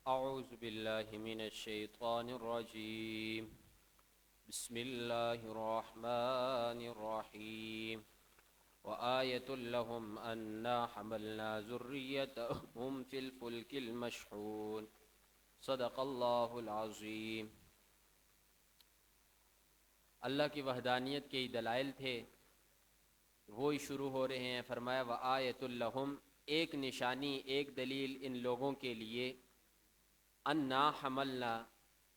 اعوذ باللہ من الشیطان الرجیم بسم اللہ الرحمن الرحیم وآیۃ لہم انا حملنا ذریتہم فی الفلک المشحون صدق اللہ العظیم۔ اللہ کی وحدانیت کے دلائل تھے، وہی شروع ہو رہے ہیں۔ فرمایا وآیۃ لہم، ایک نشانی، ایک دلیل ان لوگوں کے لیے، انا حملنا،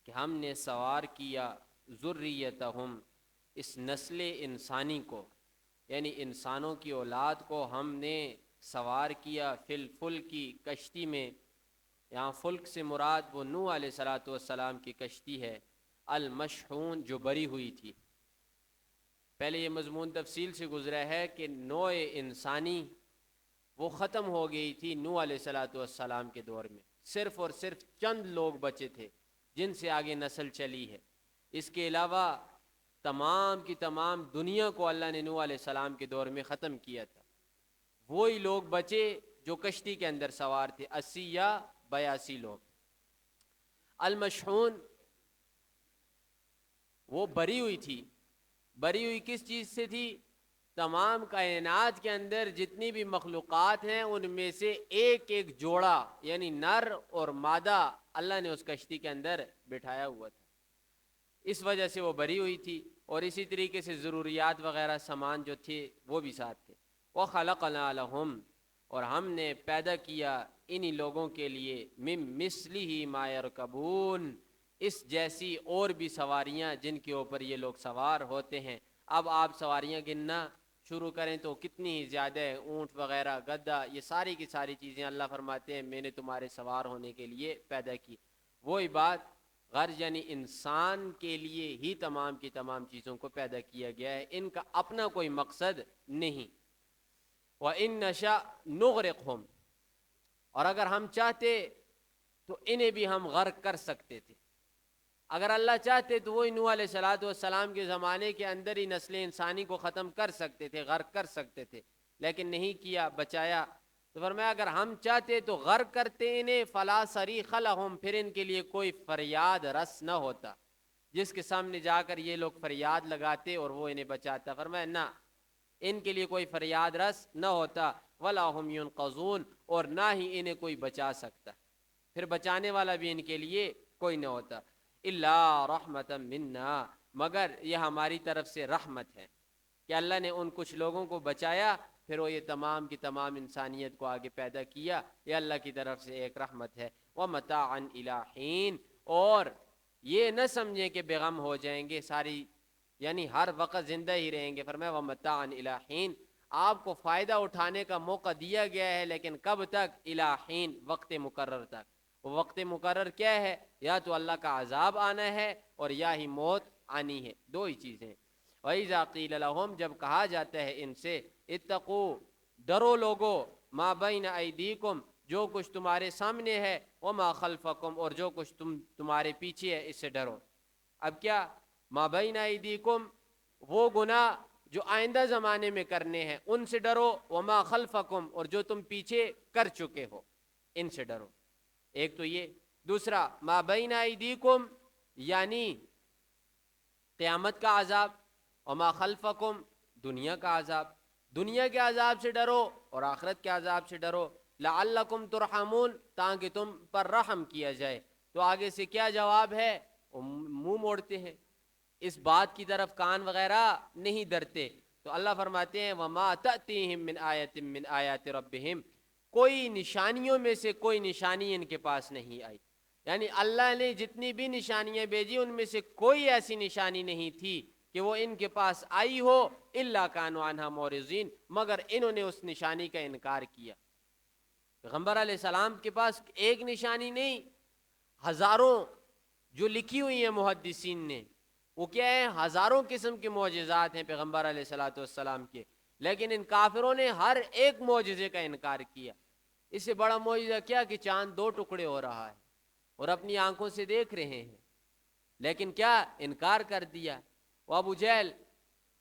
کہ ہم نے سوار کیا، ذریتہم، اس نسل انسانی کو، یعنی انسانوں کی اولاد کو ہم نے سوار کیا، فی الفلک کی کشتی میں۔ یہاں فلک سے مراد وہ نوح علیہ السلام کی کشتی ہے، المشحون، جو بری ہوئی تھی۔ پہلے یہ مضمون تفصیل سے گزرا ہے کہ نوع انسانی وہ ختم ہو گئی تھی نوح علیہ السلام کے دور میں، صرف اور صرف چند لوگ بچے تھے جن سے آگے نسل چلی ہے۔ اس کے علاوہ تمام کی تمام دنیا کو اللہ نے نوح علیہ السلام کے دور میں ختم کیا تھا۔ وہی لوگ بچے جو کشتی کے اندر سوار تھے، 80 یا 82 لوگ۔ المشحون، وہ بری ہوئی تھی۔ بری ہوئی کس چیز سے تھی؟ تمام کائنات کے اندر جتنی بھی مخلوقات ہیں ان میں سے ایک ایک جوڑا، یعنی نر اور مادہ، اللہ نے اس کشتی کے اندر بٹھایا ہوا تھا۔ اس وجہ سے وہ بری ہوئی تھی، اور اسی طریقے سے ضروریات وغیرہ سامان جو تھے وہ بھی ساتھ تھے۔ وَخَلَقْنَا لَهُمْ، اور ہم نے پیدا کیا انہی لوگوں کے لیے، مِن مِثْلِهِ مَا يَرْكَبُونَ، اس جیسی اور بھی سواریاں جن کے اوپر یہ لوگ سوار ہوتے ہیں۔ اب آپ سواریاں گننا شروع کریں تو کتنی ہی زیادہ ہے، اونٹ وغیرہ، گدھا، یہ ساری کی ساری چیزیں اللہ فرماتے ہیں میں نے تمہارے سوار ہونے کے لیے پیدا کی۔ وہی بات، غرض یعنی انسان کے لیے ہی تمام کی تمام چیزوں کو پیدا کیا گیا ہے، ان کا اپنا کوئی مقصد نہیں۔ وَإِن نَّشَأْ نُغْرِقْهُمْ، اور اگر ہم چاہتے تو انہیں بھی ہم غرق کر سکتے تھے۔ اگر اللہ چاہتے تو وہی نوح علیہ السلام کے زمانے کے اندر ہی نسل انسانی کو ختم کر سکتے تھے، غرق کر سکتے تھے، لیکن نہیں کیا، بچایا۔ تو فرمایا اگر ہم چاہتے تو غرق کرتے انہیں، فلا صریخ لہم، پھر ان کے لیے کوئی فریاد رس نہ ہوتا، جس کے سامنے جا کر یہ لوگ فریاد لگاتے اور وہ انہیں بچاتا۔ فرمایا نہ، ان کے لیے کوئی فریاد رس نہ ہوتا، ولا هم ينقذون، اور نہ ہی انہیں کوئی بچا سکتا، پھر بچانے والا بھی ان کے لیے کوئی نہ ہوتا۔ الا رحمتا منا، مگر یہ ہماری طرف سے رحمت ہے کہ اللہ نے ان کچھ لوگوں کو بچایا، پھر وہ یہ تمام کی تمام انسانیت کو آگے پیدا کیا، یہ اللہ کی طرف سے ایک رحمت ہے۔ ومتاعا الی حین، اور یہ نہ سمجھیں کہ بے غم ہو جائیں گے ساری، یعنی ہر وقت زندہ ہی رہیں گے۔ فرمایا ومتاعا الی حین، آپ کو فائدہ اٹھانے کا موقع دیا گیا ہے، لیکن کب تک؟ الی حین، وقت مقرر تک۔ وہ وقت مقرر کیا ہے؟ یا تو اللہ کا عذاب آنا ہے اور یا ہی موت آنی ہے، دو ہی چیزیں۔ وَإِذَا قِيلَ لَهُمْ، جب کہا جاتا ہے ان سے، اتقوا، ڈرو لوگو، ما بین ایدیکم، جو کچھ تمہارے سامنے ہے، وما خلفکم، اور جو کچھ تمہارے پیچھے ہے، اس سے ڈرو۔ اب کیا؟ ما بین ایدیکم، وہ گناہ جو آئندہ زمانے میں کرنے ہیں ان سے ڈرو، وما خلفکم، اور جو تم پیچھے کر چکے ہو ان سے ڈرو۔ ایک تو یہ، دوسرا ما بین ایدیکم یعنی قیامت کا عذاب، وما خلفکم دنیا کا عذاب، دنیا کے عذاب سے ڈرو اور آخرت کے عذاب سے ڈرو۔ لعلکم ترحمون، تاکہ تم پر رحم کیا جائے۔ تو آگے سے کیا جواب ہے؟ منہ موڑتے ہیں، اس بات کی طرف کان وغیرہ نہیں دھرتے۔ تو اللہ فرماتے ہیں وما تأتیہم من آیت من آیات ربہم، کوئی نشانیوں میں سے کوئی نشانی ان کے پاس نہیں آئی، یعنی اللہ نے جتنی بھی نشانیاں بھیجی ان میں سے کوئی ایسی نشانی نہیں تھی کہ وہ ان کے پاس آئی ہو، الا کانوا عنہا معرضین، مگر انہوں نے اس نشانی کا انکار کیا۔ پیغمبر علیہ السلام کے پاس ایک نشانی نہیں، ہزاروں جو لکھی ہوئی ہیں محدثین نے، وہ کیا ہے؟ ہزاروں قسم کے معجزات ہیں پیغمبر علیہ السلام کے، لیکن ان کافروں نے ہر ایک معجزے کا انکار کیا۔ اس سے بڑا معجزہ کیا کہ چاند دو ٹکڑے ہو رہا ہے اور اپنی آنکھوں سے دیکھ رہے ہیں، لیکن کیا؟ انکار کر دیا۔ وہ ابو جہل،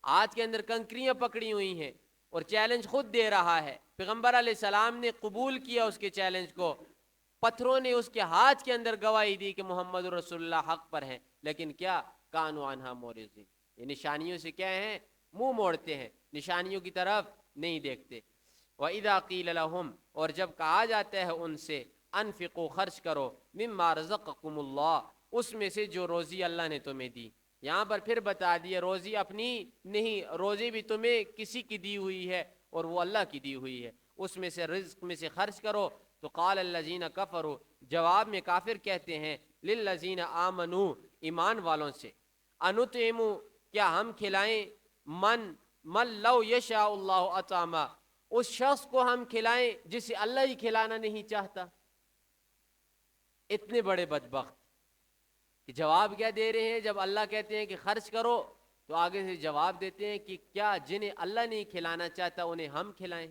ہاتھ کے اندر کنکریاں پکڑی ہوئی ہیں، اور چیلنج خود دے رہا ہے. پیغمبر علیہ السلام نے قبول کیا اس کے چیلنج کو, پتھروں نے اس کے ہاتھ کے اندر گواہی دی کہ محمد رسول اللہ حق پر ہیں, لیکن کیا کانوا عنہا معرضین, یہ نشانیوں سے کیا ہیں, منہ موڑتے ہیں, نشانیوں کی طرف نہیں دیکھتے. وَإِذَا قِيلَ لَهُمْ, اور جب کہا جاتا ہے ان سے, انفقوا, خرچ کرو, مما رزقکم اللہ, اس میں سے جو روزی اللہ نے تمہیں دی. یہاں پر پھر بتا دیا روزی اپنی نہیں, روزی بھی تمہیں کسی کی دی ہوئی ہے اور وہ اللہ کی دی ہوئی ہے, اس میں سے رزق میں سے خرچ کرو. تو قال الذین کفروا, جواب میں کافر کہتے ہیں, للذین آمنوا, ایمان والوں سے, انطعموا, کیا ہم کھلائیں, من لو یشاء اللہ اطعمہ, اس شخص کو ہم کھلائیں جسے اللہ ہی کھلانا نہیں چاہتا. اتنے بڑے بدبخت کہ جواب کیا دے رہے ہیں, جب اللہ کہتے ہیں کہ خرچ کرو تو آگے سے جواب دیتے ہیں کہ کیا جنہیں اللہ نہیں کھلانا چاہتا انہیں ہم کھلائیں.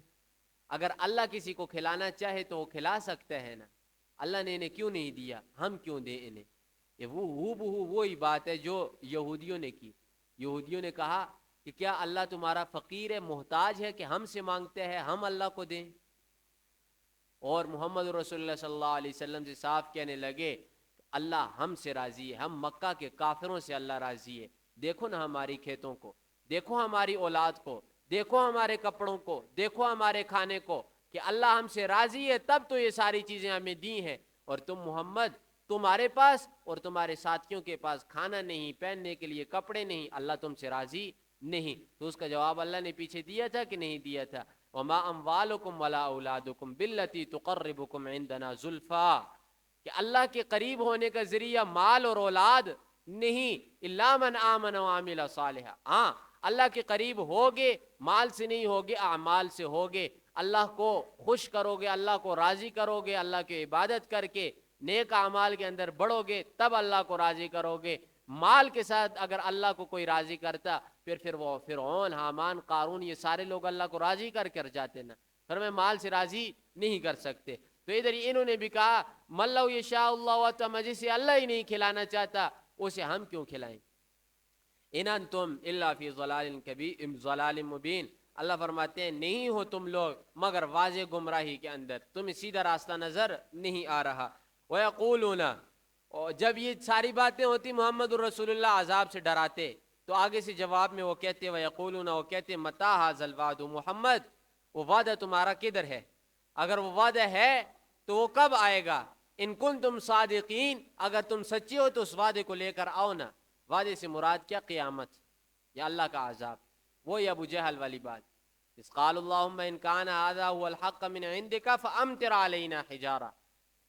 اگر اللہ کسی کو کھلانا چاہے تو وہ کھلا سکتا ہے نا, اللہ نے انہیں کیوں نہیں دیا, ہم کیوں دیں انہیں. یہ وہ بہو وہی بات ہے جو یہودیوں نے کی. یہودیوں نے کہا کہ کیا اللہ تمہارا فقیر ہے, محتاج ہے کہ ہم سے مانگتے ہیں ہم اللہ کو دیں. اور محمد رسول اللہ صلی اللہ علیہ وسلم سے صاف کہنے لگے اللہ ہم سے راضی ہے, ہم مکہ کے کافروں سے اللہ راضی ہے. دیکھو نا ہماری کھیتوں کو, دیکھو ہماری اولاد کو, دیکھو ہمارے کپڑوں کو, دیکھو ہمارے کھانے کو, کہ اللہ ہم سے راضی ہے تب تو یہ ساری چیزیں ہمیں دی ہیں. اور تم محمد, تمہارے پاس اور تمہارے ساتھیوں کے پاس کھانا نہیں, پہننے کے لیے کپڑے نہیں, اللہ تم سے راضی نہیں. تو اس کا جواب اللہ نے پیچھے دیا تھا کہ نہیں دیا تھا, وما اموالکم ولا اولادکم باللتی تقربکم عندنا زلفا, کہ اللہ کے قریب ہونے کا ذریعہ مال اور اولاد نہیں, الا من آمن وعمل صالحا. ہاں اللہ کے قریب ہوگے, مال سے نہیں ہوگے, اعمال سے ہوگے. اللہ کو خوش کرو گے, اللہ کو راضی کرو گے, اللہ کی عبادت کر کے نیک اعمال کے اندر بڑھو گے, تب اللہ کو راضی کرو گے. مال کے ساتھ اگر اللہ کو کوئی راضی کرتا, پھر وہ فرعون, حامان, قارون, یہ سارے لوگ اللہ کو راضی کر جاتے نا, پھر میں مال سے راضی نہیں کر سکتے. تو ادھر انہوں نے بھی کہا من لو یشاء اللہ اطعمہ, جسے اللہ ہی نہیں کھلانا چاہتا اسے ہم کیوں کھلائیں. ان انتم الا فی ضلال مبین, اللہ فرماتے ہیں نہیں ہو تم لوگ مگر واضح گمراہی کے اندر, تمہیں سیدھا راستہ نظر نہیں آ رہا. وَيَقُولُونَ, اور جب یہ ساری باتیں ہوتی محمد الرسول اللہ عذاب سے ڈراتے, تو آگے سے جواب میں وہ کہتے وَيَقُولُونَ, وہ کہتے مَتَى هَذَا الْوَعْدُ, محمد وہ وعدہ تمہارا کدھر ہے, اگر وہ وعدہ ہے تو وہ کب آئے گا. ان کنتم صادقین, اگر تم سچے ہو تو اس وعدے کو لے کر آؤ نا. وعدے سے مراد کیا, قیامت یا اللہ کا عذاب. وہی ابو جہل والی بات, اس قال اللہم ان کان ھذا هو الحق من عندک فامطر علینا حجارہ,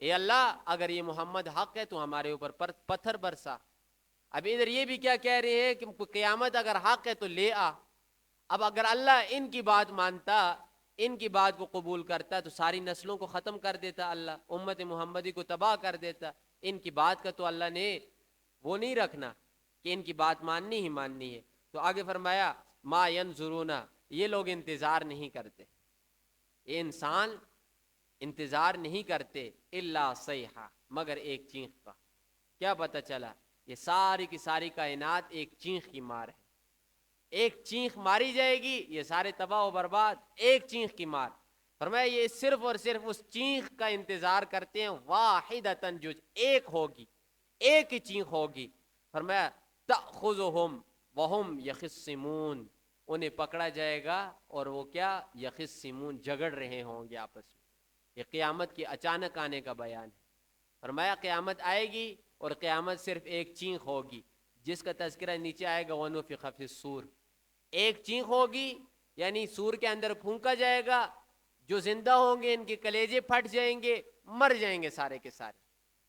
اے اللہ اگر یہ محمد حق ہے تو ہمارے اوپر پتھر برسا. اب ادھر یہ بھی کیا کہہ رہے ہیں کہ قیامت اگر حق ہے تو لے آ. اب اگر اللہ ان کی بات مانتا, ان کی بات کو قبول کرتا, تو ساری نسلوں کو ختم کر دیتا اللہ, امت محمدی کو تباہ کر دیتا. ان کی بات کا تو اللہ نے وہ نہیں رکھنا کہ ان کی بات ماننی ہی ماننی ہے. تو آگے فرمایا ما ینظرون, یہ لوگ انتظار نہیں کرتے, یہ انسان انتظار نہیں کرتے, الا صیحہ, مگر ایک چینخ کا. کیا پتہ چلا, یہ ساری کی ساری کائنات ایک چینخ کی مار ہے. ایک چینخ ماری جائے گی, یہ سارے تباہ و برباد, ایک چینخ کی مار. فرمایا یہ صرف اور صرف اس چینخ کا انتظار کرتے ہیں, واحدۃ, جو ایک ہوگی, ایک ہی چینخ ہوگی. فرمایا تأخذہم وہم یخصمون, انہیں پکڑا جائے گا اور وہ کیا, یخصمون, جھگڑ رہے ہوں گے آپس میں. یہ قیامت کی اچانک آنے کا بیان ہے. فرمایا قیامت آئے گی اور قیامت صرف ایک چینخ ہوگی, جس کا تذکرہ نیچے آئے گا, وَنُفِخَ فِي الصُّورِ, ایک چینخ ہوگی یعنی سور کے اندر پھونکا جائے گا, جو زندہ ہوں گے ان کے کلیجے پھٹ جائیں گے, مر جائیں گے سارے کے سارے,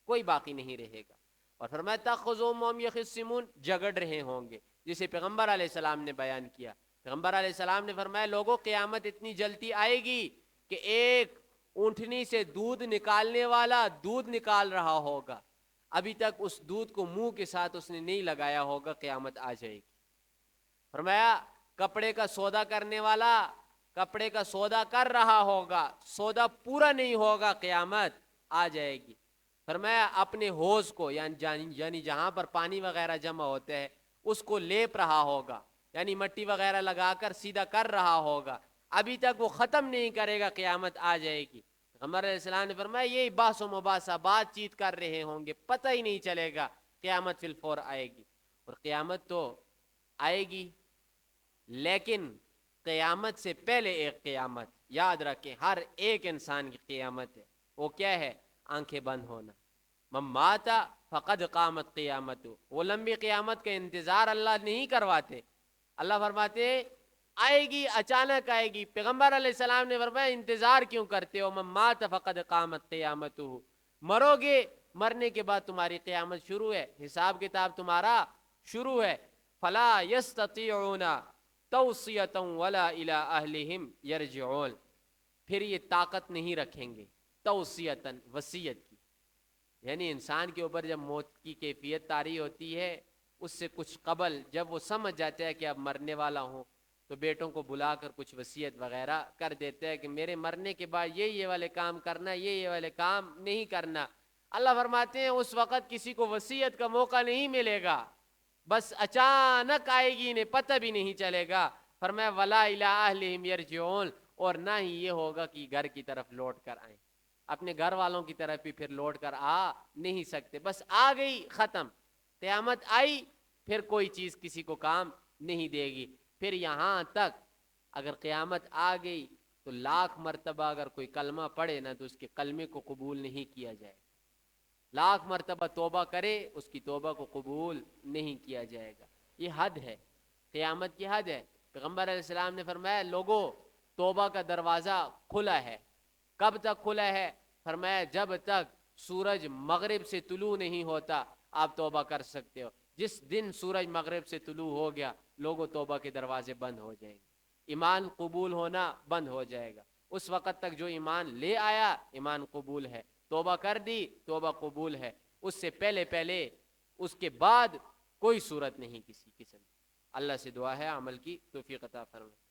کوئی باقی نہیں رہے گا. اور فرمایا تأخذہم وہم یخصمون, جھگڑ رہے ہوں گے, جسے پیغمبر علیہ السلام نے بیان کیا. پیغمبر علیہ السلام نے فرمایا لوگوں قیامت اتنی جلدی آئے گی کہ ایک اونٹنی سے دودھ نکالنے والا دودھ نکال رہا ہوگا, ابھی تک اس دودھ کو منہ کے ساتھ اس نے نہیں لگایا ہوگا, قیامت آ جائے گی. فرمایا کپڑے کا سودا کرنے والا کپڑے کا سودا کر رہا ہوگا, سودا پورا نہیں ہوگا, قیامت آ جائے گی. فرمایا اپنے حوض کو یعنی جہاں پر پانی وغیرہ جمع ہوتے ہیں اس کو لیپ رہا ہوگا, یعنی مٹی وغیرہ لگا کر سیدھا کر رہا ہوگا. ابھی تک وہ ختم نہیں کرے گا قیامت آ جائے گی۔ پیغمبر علیہ السلام نے فرمایا یہی بحث و مباحثہ بات چیت کر رہے ہوں گے، پتہ ہی نہیں چلے گا، قیامت فی الفور آئے گی۔ اور قیامت تو آئے گی، لیکن قیامت سے پہلے ایک قیامت یاد رکھیں، ہر ایک انسان کی قیامت ہے۔ وہ کیا ہے؟ آنکھیں بند ہونا۔ من مات فقد قامت قیامت۔ وہ لمبی قیامت کا انتظار اللہ نہیں کرواتے، اللہ فرماتے آئے گی، اچانک آئے گی۔ پیغمبر علیہ السلام نے فرمایا انتظار کیوں کرتے ہو؟ من مات فقد قامت قیامت، مرو گے، مرنے کے بعد تمہاری قیامت شروع ہے، حساب کتاب تمہارا شروع ہے۔ فلا یستطیعون توصیۃ ولا الی اہلہم یرجعون، پھر یہ طاقت نہیں رکھیں گے توصیۃً، وصیت کی، یعنی انسان کے اوپر جب موت کی کیفیت طاری ہوتی ہے، اس سے کچھ قبل جب وہ سمجھ جاتا ہے کہ اب مرنے والا ہوں، تو بیٹوں کو بلا کر کچھ وصیت وغیرہ کر دیتا ہے کہ میرے مرنے کے بعد یہ والے کام کرنا، یہ والے کام نہیں کرنا۔ اللہ فرماتے ہیں اس وقت کسی کو وصیت کا موقع نہیں ملے گا، بس اچانک آئے گی، انہیں پتہ بھی نہیں چلے گا۔ فرمایا ولا الی اہلہم یرجعون، اور نہ ہی یہ ہوگا کہ گھر کی طرف لوٹ کر آئیں، اپنے گھر والوں کی طرف بھی پھر لوٹ کر آ نہیں سکتے، بس آ گئی، ختم، قیامت آئی، پھر کوئی چیز کسی کو کام نہیں دے گی۔ پھر یہاں تک اگر قیامت آ گئی تو لاکھ مرتبہ اگر کوئی کلمہ پڑھے نا تو اس کے کلمے کو قبول نہیں کیا جائے، لاکھ مرتبہ توبہ کرے اس کی توبہ کو قبول نہیں کیا جائے گا۔ یہ حد ہے، قیامت کی حد ہے۔ پیغمبر علیہ السلام نے فرمایا لوگو توبہ کا دروازہ کھلا ہے۔ کب تک کھلا ہے؟ فرمایا جب تک سورج مغرب سے طلوع نہیں ہوتا آپ توبہ کر سکتے ہو۔ جس دن سورج مغرب سے طلوع ہو گیا لوگوں توبہ کے دروازے بند ہو جائیں گے، ایمان قبول ہونا بند ہو جائے گا۔ اس وقت تک جو ایمان لے آیا ایمان قبول ہے، توبہ کر دی توبہ قبول ہے، اس سے پہلے اس کے بعد کوئی صورت نہیں کسی قسم۔ اللہ سے دعا ہے عمل کی توفیق عطا فرمائے۔